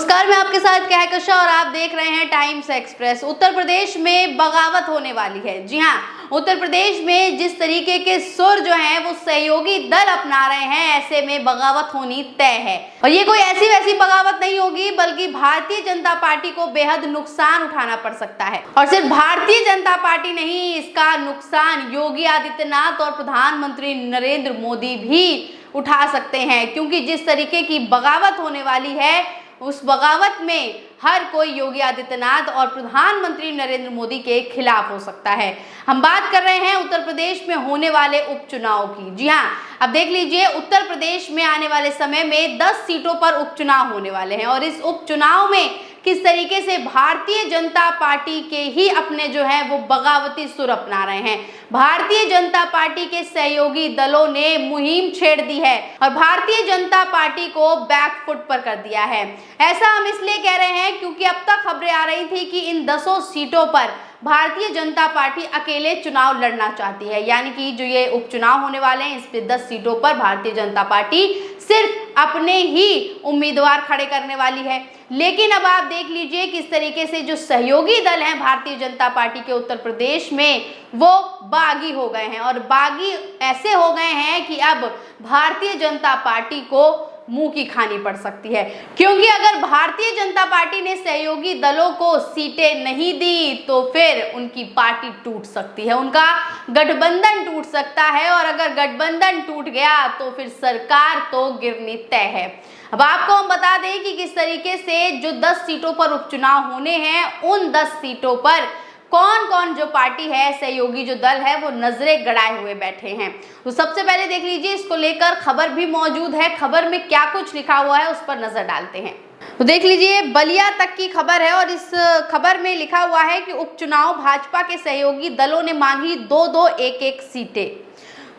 नमस्कार, मैं आपके साथ कहकशा और आप देख रहे हैं टाइम्स एक्सप्रेस। उत्तर प्रदेश में बगावत होने वाली है। जी हाँ, उत्तर प्रदेश में जिस तरीके के सुर जो हैं वो सहयोगी दल अपना रहे हैं, ऐसे में बगावत होनी तय है। और ये कोई ऐसी वैसी बगावत नहीं होगी, बल्कि भारतीय जनता पार्टी को बेहद नुकसान उठाना पड़ सकता है। और सिर्फ भारतीय जनता पार्टी नहीं, इसका नुकसान योगी आदित्यनाथ और प्रधानमंत्री नरेंद्र मोदी भी उठा सकते हैं, क्योंकि जिस तरीके की बगावत होने वाली है उस बगावत में हर कोई योगी आदित्यनाथ और प्रधानमंत्री नरेंद्र मोदी के खिलाफ हो सकता है। हम बात कर रहे हैं उत्तर प्रदेश में होने वाले उपचुनाव की। जी हाँ, अब देख लीजिए, उत्तर प्रदेश में आने वाले समय में 10 सीटों पर उपचुनाव होने वाले हैं और इस उपचुनाव में किस तरीके से भारतीय जनता पार्टी के ही अपने जो है वो बगावती सुर अपना रहे हैं। भारतीय जनता पार्टी के सहयोगी दलों ने मुहिम छेड़ दी है और भारतीय जनता पार्टी को बैकफुट पर कर दिया है। ऐसा हम इसलिए कह रहे हैं क्योंकि अब तक खबरें आ रही थी कि इन 10 सीटों पर भारतीय जनता पार्टी अकेले चुनाव लड़ना चाहती है, यानी कि जो ये उपचुनाव होने वाले हैं इस पे 10 सीटों पर भारतीय जनता पार्टी सिर्फ अपने ही उम्मीदवार खड़े करने वाली है। लेकिन अब आप देख लीजिए किस तरीके से जो सहयोगी दल हैं भारतीय जनता पार्टी के उत्तर प्रदेश में, वो बागी हो गए हैं और बागी ऐसे हो गए हैं कि अब भारतीय जनता पार्टी को मुंह की खानी पड़ सकती है। क्योंकि अगर भारतीय जनता पार्टी ने सहयोगी दलों को सीटें नहीं दी तो फिर उनकी पार्टी टूट सकती है, उनका गठबंधन टूट सकता है और अगर गठबंधन टूट गया तो फिर सरकार तो गिरनी तय है। अब आपको हम बता दें कि किस तरीके से जो 10 सीटों पर उपचुनाव होने हैं, उन 10 सीटों पर कौन कौन जो पार्टी है, सहयोगी जो दल है, वो नजरें गड़ाए हुए बैठे हैं। तो सबसे पहले देख लीजिए, इसको लेकर खबर भी मौजूद है। खबर में क्या कुछ लिखा हुआ है उस पर नजर डालते हैं। तो देख लीजिए, बलिया तक की खबर है और इस खबर में लिखा हुआ है कि उपचुनाव भाजपा के सहयोगी दलों ने मांगी 2-2 1-1 सीटें।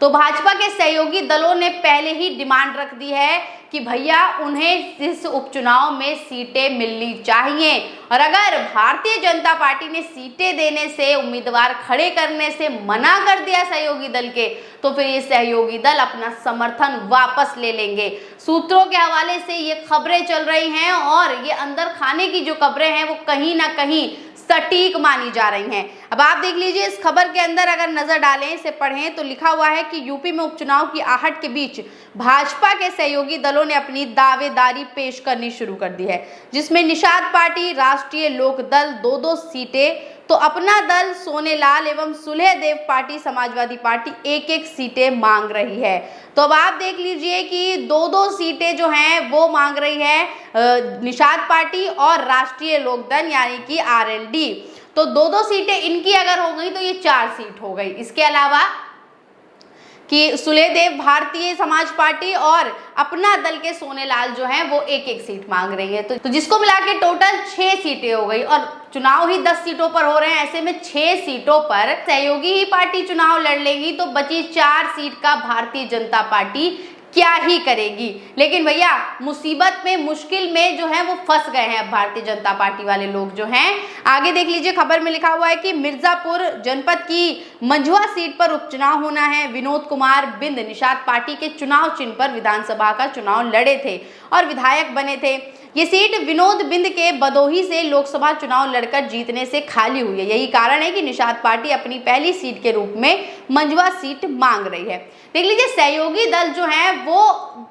तो भाजपा के सहयोगी दलों ने पहले ही डिमांड रख दी है कि भैया उन्हें इस उपचुनाव में सीटें मिलनी चाहिए और अगर भारतीय जनता पार्टी ने सीटें देने से, उम्मीदवार खड़े करने से मना कर दिया सहयोगी दल के, तो फिर ये सहयोगी दल अपना समर्थन वापस ले लेंगे। सूत्रों के हवाले से ये खबरें चल रही हैं और ये अंदर खाने की जो खबरें हैं वो कहीं ना कहीं सटीक मानी जा रही हैं। अब आप देख लीजिए, इस खबर के अंदर अगर नजर डालें, इसे पढ़ें तो लिखा हुआ है कि यूपी में उपचुनाव की आहट के बीच भाजपा के सहयोगी दलों ने अपनी दावेदारी पेश करनी शुरू कर दी है, जिसमें निषाद पार्टी, राष्ट्रीय लोक दल 2-2 सीटें, तो अपना दल, सोनेलाल एवं सुलहदेव पार्टी, समाजवादी पार्टी 1-1 सीटें मांग रही है। तो अब आप देख लीजिए कि 2-2 सीटें जो हैं वो मांग रही है निषाद पार्टी और राष्ट्रीय लोकदल यानी कि आरएलडी। तो 2-2 सीटें इनकी अगर हो गई तो ये 4 सीट हो गई। इसके अलावा कि सुलहदेव भारतीय समाज पार्टी और अपना दल के सोनेलाल जो हैं वो 1-1 सीट मांग रही है। तो जिसको मिला के टोटल 6 सीटें हो गई और चुनाव ही 10 सीटों पर हो रहे हैं। ऐसे में 6 सीटों पर सहयोगी ही पार्टी चुनाव लड़ लेगी तो बची 4 सीट का भारतीय जनता पार्टी क्या ही करेगी। लेकिन भैया मुसीबत में, मुश्किल में जो है वो फंस गए हैं अब भारतीय जनता पार्टी वाले लोग जो हैं। आगे देख लीजिए, खबर में लिखा हुआ है कि मिर्जापुर जनपद की मंझुआ सीट पर उपचुनाव होना है। विनोद कुमार बिंद निषाद पार्टी के चुनाव चिन्ह पर विधानसभा का चुनाव लड़े थे और विधायक बने थे। ये सीट विनोद बिंद के बदोही से लोकसभा चुनाव लड़कर जीतने से खाली हुई है। यही कारण है कि निषाद पार्टी अपनी पहली सीट के रूप में मंझुआ सीट मांग रही है। देख लीजिए, सहयोगी दल जो हैं वो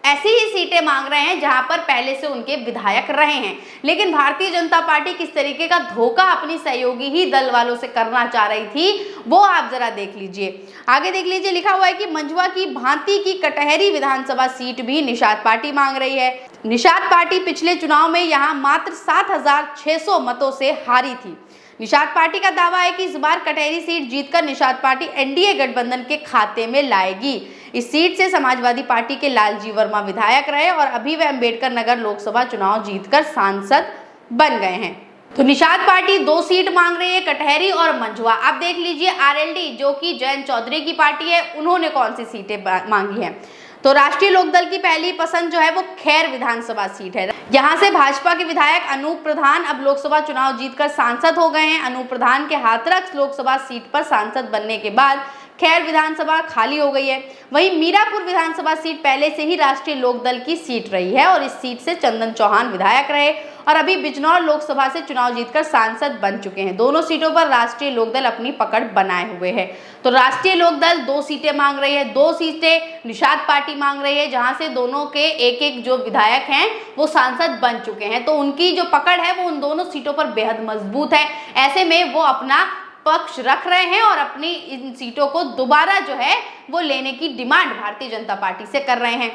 ऐसी ही सीटें मांग रहे हैं जहां पर पहले से उनके विधायक रहे हैं। लेकिन भारतीय जनता पार्टी किस तरीके का धोखा अपनी सहयोगी ही दल वालों से करना चाह रही थी वो आप जरा देख लीजिए। आगे देख लीजिए, लिखा हुआ है कि मंझुआ की भांति की कटहरी विधानसभा सीट भी निषाद पार्टी मांग रही है। निषाद पार्टी पिछले चुनाव में यहां मात्र 7,600 मतों से हारी थी। निषाद पार्टी का दावा है कि इस बार कटहरी सीट जीतकर निषाद पार्टी एनडीए गठबंधन के खाते में लाएगी। इस सीट से समाजवादी पार्टी के लालजी वर्मा विधायक रहे और अभी वे अंबेडकर नगर लोकसभा चुनाव जीतकर सांसद बन गए हैं। तो निषाद पार्टी 2 सीट मांग रही है, कटहरी और मंझुआ। अब देख लीजिए, आरएलडी जो कि जयंत चौधरी की पार्टी है, उन्होंने कौन सी सीटें मांगी हैं। तो राष्ट्रीय लोकदल की पहली पसंद जो है वो खैर विधानसभा सीट है। यहाँ से भाजपा के विधायक अनूप प्रधान अब लोकसभा चुनाव जीतकर सांसद हो गए हैं। अनूप प्रधान के हाथरस लोकसभा सीट पर सांसद बनने के बाद खैर विधानसभा खाली हो गई है। वहीं मीरापुर विधानसभा सीट पहले से ही राष्ट्रीय लोकदल की सीट रही है और इस सीट से चंदन चौहान विधायक रहे और अभी बिजनौर लोकसभा से चुनाव जीतकर सांसद बन चुके हैं। दोनों सीटों पर राष्ट्रीय लोकदल अपनी पकड़ बनाए हुए है। तो राष्ट्रीय लोकदल 2 सीटें मांग रही है, 2 सीटें निषाद पार्टी मांग रही है, जहां से दोनों के एक एक जो विधायक हैं वो सांसद बन चुके हैं। तो उनकी जो पकड़ है वो उन दोनों सीटों पर बेहद मजबूत है। ऐसे में वो अपना पक्ष रख रहे हैं और अपनी इन सीटों को दोबारा जो है वो लेने की डिमांड भारतीय जनता पार्टी से कर रहे हैं।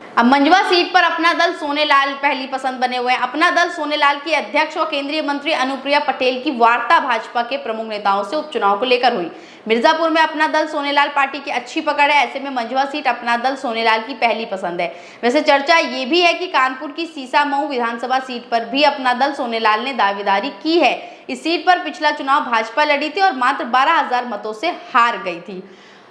अब मंझवा सीट पर अपना दल सोनेलाल पहली पसंद बने हुए हैं। अपना दल सोनेलाल की अध्यक्ष और केंद्रीय मंत्री अनुप्रिया पटेल की वार्ता भाजपा के प्रमुख नेताओं से उपचुनाव को लेकर हुई। मिर्जापुर में अपना दल सोनेलाल पार्टी की अच्छी पकड़ है। ऐसे में मंझवा सीट अपना दल सोनेलाल की पहली पसंद है। वैसे चर्चा ये भी है कि कानपुर की सीसामऊ विधानसभा सीट पर भी अपना दल सोनेलाल ने दावेदारी की है। इस सीट पर पिछला चुनाव भाजपा लड़ी थी और मात्र 12,000 मतों से हार गई थी।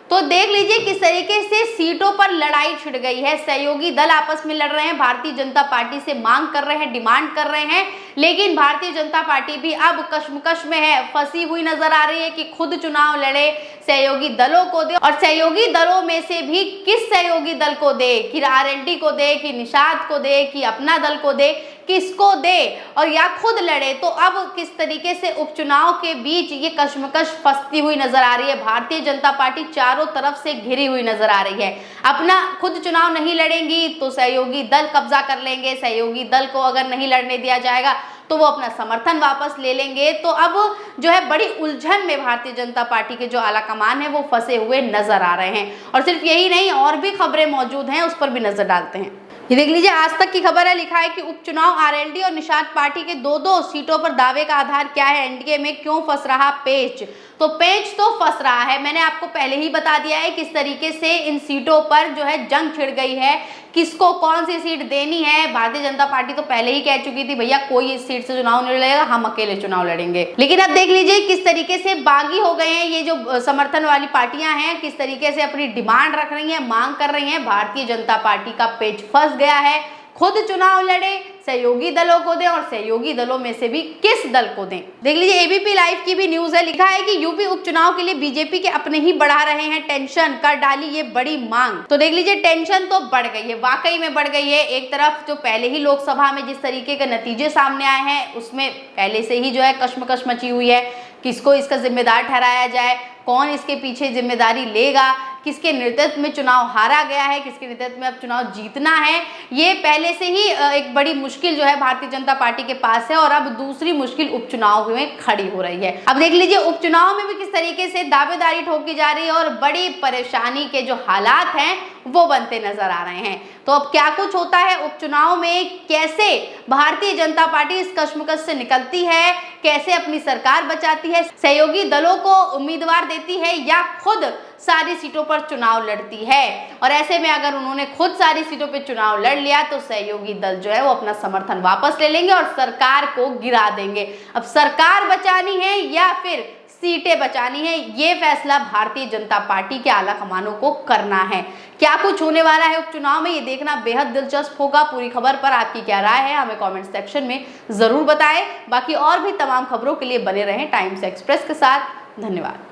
तो देख लीजिए किस तरीके से सीटों पर लड़ाई छिड़ गई है। सहयोगी दल आपस में लड़ रहे हैं, भारतीय जनता पार्टी से मांग कर रहे हैं, डिमांड कर रहे हैं, लेकिन भारतीय जनता पार्टी भी अब कश्मकश में है, फंसी हुई नजर आ रही है कि खुद चुनाव लड़े, सहयोगी दलों को दे और सहयोगी दलों में से भी किस सहयोगी दल को दे, कि आरएलडी को दे, कि निषाद को दे, कि अपना दल को दे, किसको दे और या खुद लड़े। तो अब किस तरीके से उपचुनाव के बीच ये कश्मकश फंसती हुई नजर आ रही है। भारतीय जनता पार्टी चारों तरफ से घिरी हुई नजर आ रही है। अपना खुद चुनाव नहीं लड़ेंगी तो सहयोगी दल कब्जा कर लेंगे, सहयोगी दल को अगर नहीं लड़ने दिया जाएगा तो वो अपना समर्थन वापस ले लेंगे। तो अब जो है बड़ी उलझन में भारतीय जनता पार्टी के जो आला कमान है वो फंसे हुए नजर आ रहे हैं। और सिर्फ यही नहीं, और भी खबरें मौजूद हैं, उस पर भी नजर डालते हैं। ये देख लीजिए, आज तक की खबर है, लिखा है कि उपचुनाव आरएलडी और निषाद पार्टी के 2-2 सीटों पर दावे का आधार क्या है, एनडीए में क्यों फंस रहा पेच। तो पेच तो फंस रहा है, मैंने आपको पहले ही बता दिया है किस तरीके से इन सीटों पर जो है जंग छिड़ गई है, किसको कौन सी सीट देनी है। भारतीय जनता पार्टी तो पहले ही कह चुकी थी भैया कोई इस सीट से चुनाव नहीं लड़ेगा, हम अकेले चुनाव लड़ेंगे। लेकिन अब देख लीजिए किस तरीके से बागी हो गए हैं ये जो समर्थन वाली पार्टियां हैं, किस तरीके से अपनी डिमांड रख रही हैं, मांग कर रही हैं। भारतीय जनता पार्टी का पेच फंस गया है, खुद चुनाव लड़े, सहयोगी दलों को दें और सहयोगी दलों में से भी किस दल को दें। देख लीजिए, एबीपी लाइव की भी न्यूज है, लिखा है कि यूपी उपचुनाव के लिए बीजेपी के अपने ही बढ़ा रहे हैं टेंशन, कर डाली ये बड़ी मांग। तो देख लीजिए, टेंशन तो बढ़ गई है, वाकई में बढ़ गई है। एक तरफ जो पहले ही लोकसभा में जिस तरीके के नतीजे सामने आए हैं उसमें पहले से ही जो है कश्मकश मची हुई है, किसको इसका जिम्मेदार ठहराया जाए, कौन इसके पीछे जिम्मेदारी लेगा, किसके नेतृत्व में चुनाव हारा गया है, किसके नेतृत्व में अब चुनाव जीतना है। ये पहले से ही एक बड़ी मुश्किल जो है भारतीय जनता पार्टी के पास है और अब दूसरी मुश्किल उपचुनाव में खड़ी हो रही है। अब देख लीजिए, उपचुनाव में भी किस तरीके से दावेदारी ठोकी जा रही है और बड़ी परेशानी के जो हालात हैं वो बनते नजर आ रहे हैं। तो अब क्या कुछ होता है उपचुनाव में, कैसे भारतीय जनता पार्टी इस कश्मकश से निकलती है, कैसे अपनी सरकार बचाती है, सहयोगी दलों को उम्मीदवार देती है या खुद सारी सीटों पर चुनाव लड़ती है। और ऐसे में अगर उन्होंने खुद सारी सीटों पर चुनाव लड़ लिया तो सहयोगी दल जो है वो अपना समर्थन वापस ले लेंगे और सरकार को गिरा देंगे। अब सरकार बचानी है या फिर सीटें बचानी है, ये फैसला भारतीय जनता पार्टी के आला कमानों को करना है। क्या कुछ होने वाला है उपचुनाव में, ये देखना बेहद दिलचस्प होगा। पूरी खबर पर आपकी क्या राय है हमें कमेंट सेक्शन में जरूर बताएं। बाकी और भी तमाम खबरों के लिए बने रहें टाइम्स एक्सप्रेस के साथ। धन्यवाद।